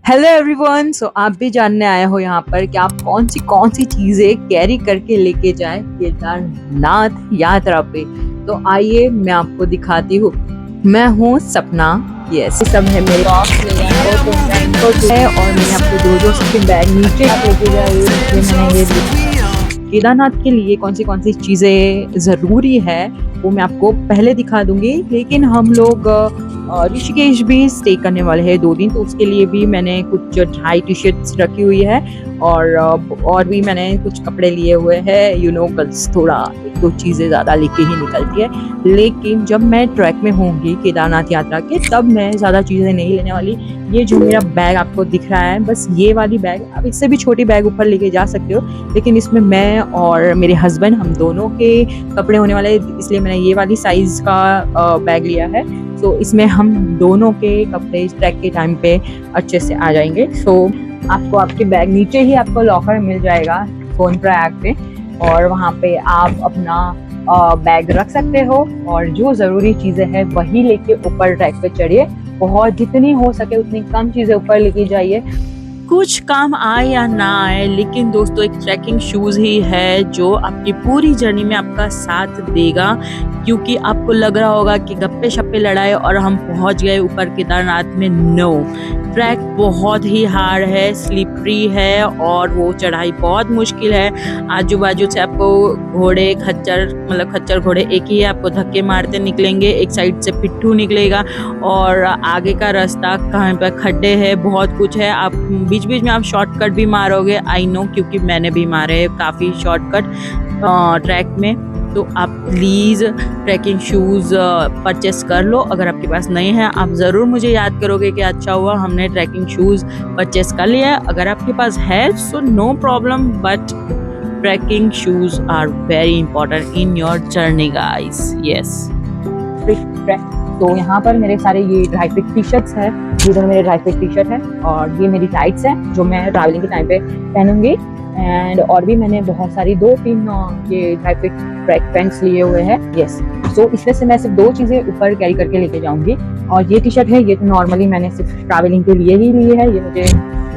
Hello everyone. सो आप भी जानने आए हो यहाँ पर कि आप कौन सी चीजें कैरी करके लेके जाएं केदारनाथ यात्रा पे। तो आइए मैं आपको दिखाती हूँ। मैं हूँ सपना। यस, ये सब है मेरे बॉक्स ले जाना हो तो मेरा इनको है और मैंने आपको दो सबके बैग नीचे आप लेके जाइए। इसलिए मैंने ये केदारनाथ के लिए कौन सी चीजें जरूरी है वो मैं आपको पहले दिखा दूंगी। लेकिन हम लोग ऋषिकेश भी स्टे करने वाले हैं 2 दिन, तो उसके लिए भी मैंने कुछ ढाई टी शर्ट्स रखी हुई है और भी मैंने कुछ कपड़े लिए हुए हैं। गर्ल्स थोड़ा 1-2 चीजें ज्यादा लेके ही निकलती है। लेकिन जब मैं ट्रैक में होंगी केदारनाथ यात्रा के तब मैं ज्यादा चीजें नहीं लेने वाली। ये जो मेरा बैग आपको दिख रहा है, बस ये वाली बैग, आप इससे भी छोटी बैग ऊपर लेके जा सकते हो, लेकिन इसमें मैं और मेरे हस्बैंड हम दोनों के कपड़े होने वाले, इसलिए मैंने ये वाली साइज का बैग लिया है। तो इसमें हम दोनों के कपड़े ट्रैक के टाइम पे अच्छे से आ जाएंगे। सो आपको आपके बैग नीचे ही आपको लॉकर मिल जाएगा सोनप्रयाग पे, और वहाँ पे आप अपना बैग रख सकते हो और जो ज़रूरी चीज़ें हैं वही लेके ऊपर ट्रैक पे चढ़िए। बहुत जितनी हो सके उतनी कम चीज़ें ऊपर लेके जाइए। कुछ काम आए या ना आए, लेकिन दोस्तों एक ट्रैकिंग शूज ही है जो आपकी पूरी जर्नी में आपका साथ देगा। क्योंकि आपको लग रहा होगा कि गप्पे शप्पे लड़ाए और हम पहुंच गए ऊपर केदारनाथ में। नो, ट्रैक बहुत ही हार्ड है, स्लिपरी है और वो चढ़ाई बहुत मुश्किल है। आजू बाजू से आपको घोड़े खच्चर घोड़े एक ही है, आपको धक्के मारते निकलेंगे। एक साइड से पिट्ठू निकलेगा और आगे का रास्ता कहाँ पर खड्डे है, बहुत कुछ है। आप बीच बीच में आप शॉर्टकट भी मारोगे, आई नो, क्योंकि मैंने भी मारे हैं काफ़ी शॉर्टकट ट्रैक में। तो आप प्लीज़ ट्रैकिंग शूज़ परचेस कर लो। अगर आपके पास नहीं है आप ज़रूर मुझे याद करोगे कि अच्छा हुआ हमने ट्रैकिंग शूज़ परचेस कर लिया है। अगर आपके पास है so no problem, but trekking shoes are very important in your journey guys. Yes, तो यहाँ पर मेरे सारे ये ड्राई फिट टी शर्ट्स है, ये दोनों मेरे ड्राई फिट टी शर्ट है और ये मेरी टाइट्स है जो मैं ट्रैवलिंग के टाइम पे पहनूंगी। एंड और भी मैंने बहुत सारी 2-3 ये ड्राई फिट ट्रैक पैंट्स लिए हुए हैं। यस, सो इसमें से मैं सिर्फ 2 चीज़ें ऊपर कैरी करके लेके जाऊंगी। और ये टी शर्ट है, ये तो नॉर्मली मैंने सिर्फ ट्रैवलिंग के लिए ही ली है। ये मुझे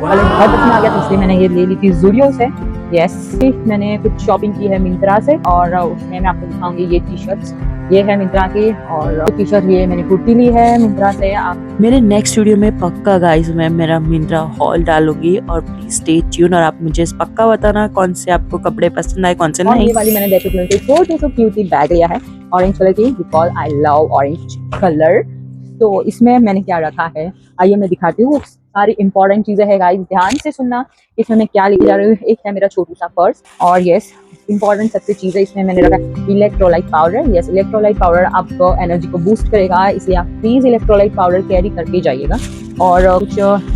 बहुत पसंद आ गया तो इसलिए मैंने ये ले ली थी ज़ूडियो से। यस, मैंने कुछ शॉपिंग की है मिंत्रा से और उसमें मैं आपको दिखाऊंगी ये टी शर्ट्स। ये है मिंत्रा की, और टी शर्ट ये मैंने कुर्ती ली है मिंत्रा से। आप मेरे नेक्स्ट वीडियो में पक्का गाइस मैं मेरा मिंत्रा हॉल डालूंगी और प्लीज स्टे ट्यून और आप मुझे पक्का बताना कौन से आपको कपड़े पसंद आए कौन से नहीं। ये वाली मैंने देखो छोटी सी क्यूटी बैग लिया है ऑरेंज कलर की, because I love orange colour. तो इसमें मैंने क्या रखा है आइए मैं दिखाती हूँ। सारी इंपॉर्टेंट चीजें है गाइस, ध्यान से सुनना। इसमें मैं क्या लेके जा रही हूँ, एक है मेरा छोटू सा पर्स, और यस इंपॉर्टेंट सबसे चीजें इसमें मैंने रखा electrolyte powder. Yes, electrolyte powder आपको एनर्जी को बूस्ट करेगा, इसलिए आप प्लीज इलेक्ट्रोलाइट पाउडर कैरी करके जाइएगा। और कुछ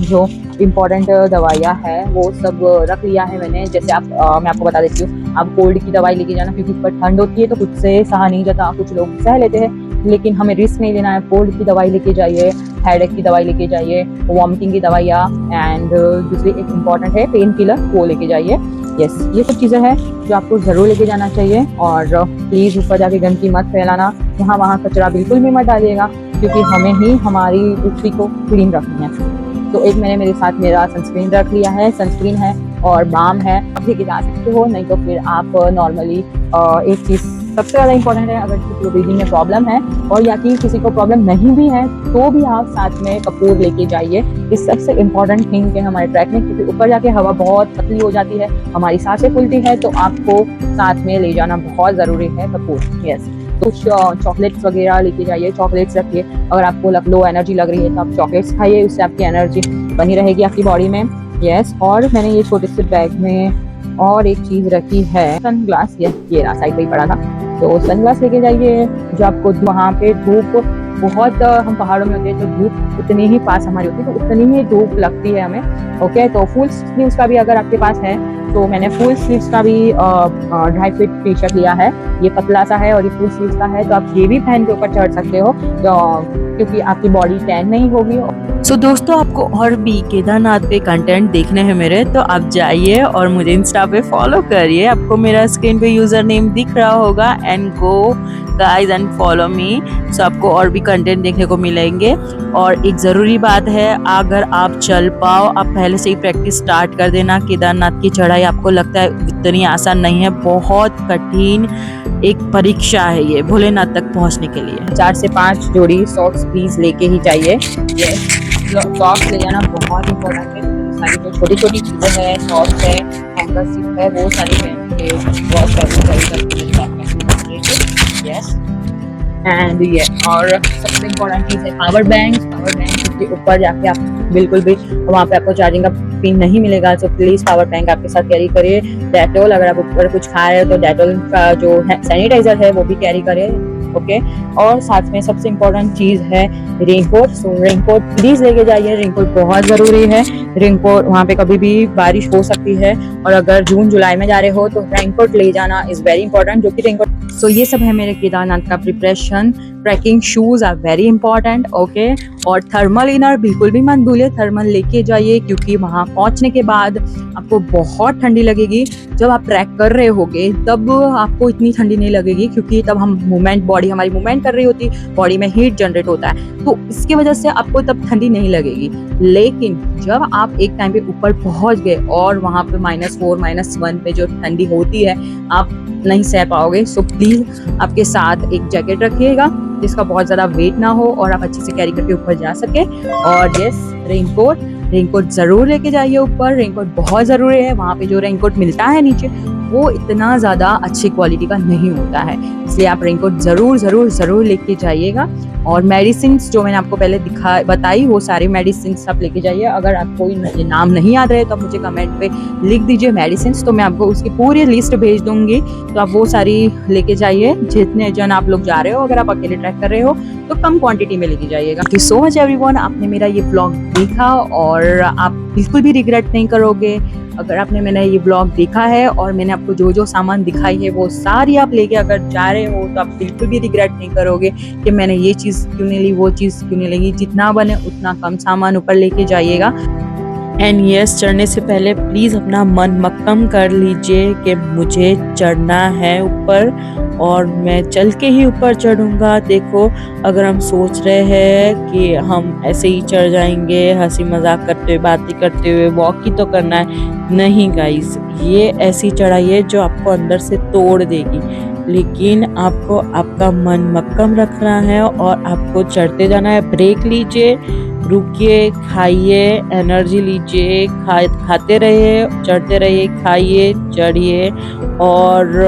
जो इम्पोर्टेंट दवाइयाँ है वो सब रख लिया है मैंने। जैसे आप मैं आपको बता देती हूँ, आप कोल्ड की दवाई लेके जाना, क्योंकि ऊपर ठंड होती है तो खुद से सहा नहीं जाता। कुछ लोग सह लेते हैं लेकिन हमें रिस्क नहीं लेना है। कोल्ड की दवाई लेके जाइए, हेडेक की दवाई लेके जाइए, वॉमिटिंग की दवाइयाँ, एंड दूसरी एक इम्पॉर्टेंट है पेन किलर, वो लेके जाइए। यस, ये सब चीज़ें हैं जो आपको ज़रूर लेके जाना चाहिए। और प्लीज़ ऊपर जाके गंदगी मत फैलाना, यहाँ वहाँ कचरा बिल्कुल भी मत डालिएगा, क्योंकि हमें ही हमारी पृथ्वी को क्लीन रखनी है। तो एक मैंने मेरे साथ मेरा सनस्क्रीन रख लिया है, सनस्क्रीन है और बाम है, आप लेके जा सकते हो। नहीं तो फिर आप नॉर्मली एक चीज़ सबसे ज़्यादा इंपॉर्टेंट है, अगर किसी को ब्रीदिंग में प्रॉब्लम है और या कि किसी को प्रॉब्लम नहीं भी है तो भी आप साथ में कपूर लेके जाइए। इस सबसे इम्पॉर्टेंट थिंग है हमारे ट्रैक में, क्योंकि ऊपर जाके हवा बहुत पतली हो जाती है, हमारी सांसें फूलती है, तो आपको साथ में ले जाना बहुत ज़रूरी है कपूर। यस, कुछ चॉकलेट्स वगैरह लेके जाइए, चॉकलेट्स रखिए। अगर आपको लो एनर्जी लग रही है तो आप चॉकलेट्स खाइए, उससे आपकी एनर्जी बनी रहेगी आपकी बॉडी में। यस, और मैंने ये छोटे से बैग में और एक चीज़ रखी है सनग्लास। ये रहा साइड पे ही पड़ा था, तो सनग्लास लेके जाइए। जो आपको वहाँ पे धूप बहुत, हम पहाड़ों में होते हैं तो धूप उतनी ही पास हमारी होती है, तो उतनी ही धूप लगती है हमें। ओके, तो फुल स्लीव्स का भी अगर आपके पास है तो मैंने फुल स्लीव्स का भी ड्राई फिट टी शर्ट लिया है। ये पतला सा है और ये फुल स्लीव्स का है, तो आप ये भी पहन के ऊपर चढ़ सकते हो क्योंकि आपकी बॉडी टैन नहीं होगी। सो दोस्तों आपको और भी केदारनाथ पे कंटेंट देखने हैं मेरे, तो आप जाइए और मुझे इंस्टा पे फॉलो करिए। आपको मेरा स्क्रीन पे यूजर नेम दिख रहा होगा, and go guys and follow me. So आपको और भी कंटेंट देखने को मिलेंगे। और एक ज़रूरी बात है, अगर आप चल पाओ, आप पहले से ही प्रैक्टिस स्टार्ट कर देना। केदारनाथ की चढ़ाई आपको लगता है इतनी आसान नहीं है, बहुत कठिन एक परीक्षा है ये भोलेनाथ तक पहुंचने के लिए। 4 से 5 जोड़ी सॉक्स प्लीज लेके ही जाइए। ये सॉक्स ले जाना बहुत इंपॉर्टेंट है। सारी जो छोटी छोटी चीज़ें हैं, सॉक्स है, हैंकरचिप है, वो सारी पहन के वॉश करके यस। एंड ये और सबसे इम्पोर्टेंट चीज़ है पावर बैंक के ऊपर जाके आप बिल्कुल भी वहाँ पे आपको चार्जिंग का पिन नहीं मिलेगा, तो प्लीज़ पावर बैंक आपके साथ कैरी करिए। डेटोल, अगर आप ऊपर कुछ खा रहे हो तो डेटोल का जो सैनिटाइजर है वो भी कैरी करिए, ओके। और साथ में सबसे इम्पोर्टेंट चीज़ है रेनकोट। सो रेनकोट प्लीज़ लेके जाइए, रेनकोट बहुत ज़रूरी है। रेनकोट वहाँ पे कभी भी बारिश हो सकती है, और अगर जून जुलाई में जा रहे हो तो रेनकोट ले जाना इज़ वेरी इंपॉर्टेंट, जो कि रेनकोट। सो ये सब है मेरे केदारनाथ का preparation. Trekking shoes are very important, okay. और थर्मल इनर बिल्कुल भी मत भूलिए, थर्मल लेके जाइए, क्योंकि वहाँ पहुँचने के बाद आपको बहुत ठंडी लगेगी। जब आप ट्रैक कर रहे होगे तब आपको इतनी ठंडी नहीं लगेगी, क्योंकि तब हम बॉडी हमारी मूवमेंट कर रही होती, बॉडी में हीट जनरेट होता है, तो इसकी वजह से आपको तब ठंडी नहीं लगेगी। लेकिन जब आप एक टाइम पे ऊपर पहुंच गए और वहाँ पे -4 -1 पे जो ठंडी होती है, आप नहीं सह पाओगे। सो प्लीज आपके साथ एक जैकेट रखिएगा जिसका बहुत ज्यादा वेट ना हो और आप अच्छे से कैरी करके ऊपर जा सके। और यस, रेनकोट जरूर लेके जाइए ऊपर, रेनकोट बहुत जरूरी है। वहाँ पे जो रेनकोट मिलता है नीचे वो इतना ज़्यादा अच्छी क्वालिटी का नहीं होता है, इसलिए आप रेनकोट ज़रूर लेके जाइएगा। और मेडिसिन जो मैंने आपको पहले बताई, वो सारी मेडिसिन आप लेके जाइए। अगर आपको ये नाम नहीं याद रहे तो आप मुझे कमेंट पे लिख दीजिए मेडिसिन, तो मैं आपको उसकी पूरी लिस्ट भेज दूंगी, तो आप वो सारी लेके जाइए। जितने जन आप लोग जा रहे हो, अगर आप अकेले ट्रैक कर रहे हो तो कम क्वांटिटी में लेके जाइएगा। Thank you so much everyone, आपने मेरा ये ब्लॉग देखा और आप बिल्कुल भी रिग्रेट नहीं करोगे। अगर आपने मैंने ये ब्लॉग देखा है और मैंने आपको जो जो सामान दिखाई है वो सारी आप लेके अगर जा रहे हो, तो आप बिल्कुल भी रिग्रेट नहीं करोगे कि मैंने ये चीज़ क्यों नहीं ली, वो चीज़ क्यों नहीं लगी। जितना बने उतना कम सामान ऊपर लेके जाइएगा। एंड यस, चढ़ने से पहले प्लीज़ अपना मन मक्कम कर लीजिए कि मुझे चढ़ना है ऊपर और मैं चल के ही ऊपर चढ़ूँगा। देखो, अगर हम सोच रहे हैं कि हम ऐसे ही चढ़ जाएंगे, हंसी मजाक करते हुए, बातें करते हुए, वॉक ही तो करना है, नहीं गाइस, ये ऐसी चढ़ाई है जो आपको अंदर से तोड़ देगी। लेकिन आपको आपका मन मक्कम रखना है और आपको चढ़ते जाना है। ब्रेक लीजिए, रुकिए, खाइए, एनर्जी लीजिए, खाते रहिए, चढ़ते रहिए, खाइए, चढ़िए। और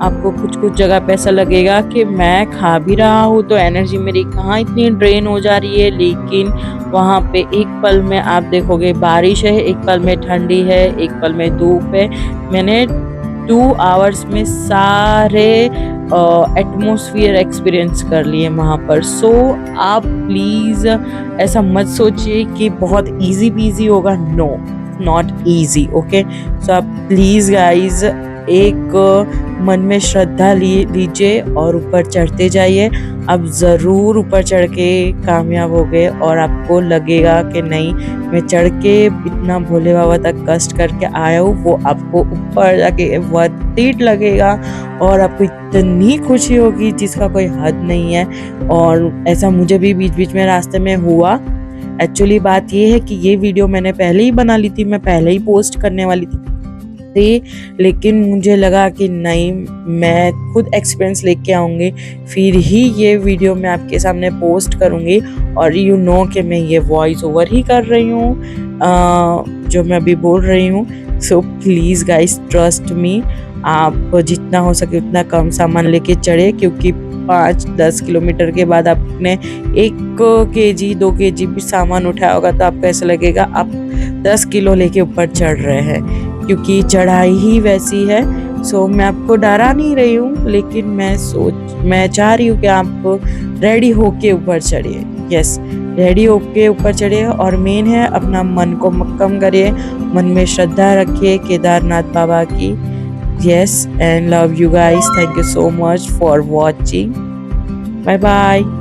आपको कुछ जगह पे ऐसा लगेगा कि मैं खा भी रहा हूँ तो एनर्जी मेरी कहाँ इतनी ड्रेन हो जा रही है, लेकिन वहाँ पे एक पल में आप देखोगे बारिश है, एक पल में ठंडी है, एक पल में धूप है। मैंने 2 आवर्स में सारे एटमॉस्फेयर एक्सपीरियंस कर लिए वहाँ पर। सो आप प्लीज़ ऐसा मत सोचिए कि बहुत इजी पीजी होगा, नो, नॉट इजी, ओके। सो आप प्लीज़ गाइज एक मन में श्रद्धा लीजिए और ऊपर चढ़ते जाइए। आप ज़रूर ऊपर चढ़ के कामयाब हो गए और आपको लगेगा कि नहीं, मैं चढ़ के इतना भोले बाबा तक कष्ट करके आया हूँ, वो आपको ऊपर जाके वर्थ इट लगेगा और आपको इतनी खुशी होगी जिसका कोई हद नहीं है। और ऐसा मुझे भी बीच बीच में रास्ते में हुआ। एक्चुअली बात ये है कि ये वीडियो मैंने पहले ही बना ली थी, मैं पहले ही पोस्ट करने वाली थी, लेकिन मुझे लगा कि नहीं, मैं खुद एक्सपीरियंस लेके आऊँगी, फिर ही ये वीडियो मैं आपके सामने पोस्ट करूँगी। और यू नो कि मैं ये वॉइस ओवर ही कर रही हूँ जो मैं अभी बोल रही हूँ। So please guys, trust me, आप जितना हो सके उतना कम सामान लेके चढ़े, क्योंकि 5-10 किलोमीटर के बाद आपने 1 kg 2 kg भी सामान उठाया होगा तो आपको ऐसा लगेगा आप 10 किलो लेके ऊपर चढ़ रहे हैं, क्योंकि चढ़ाई ही वैसी है। सो मैं आपको डरा नहीं रही हूँ, लेकिन मैं चाह रही हूँ कि आप रेडी होके ऊपर चढ़िए। यस, रेडी होके ऊपर चढ़िए और मेन है अपना मन को मक्कम करिए, मन में श्रद्धा रखिए केदारनाथ बाबा की। Yes, and love you guys. Thank you so much for watching. Bye bye.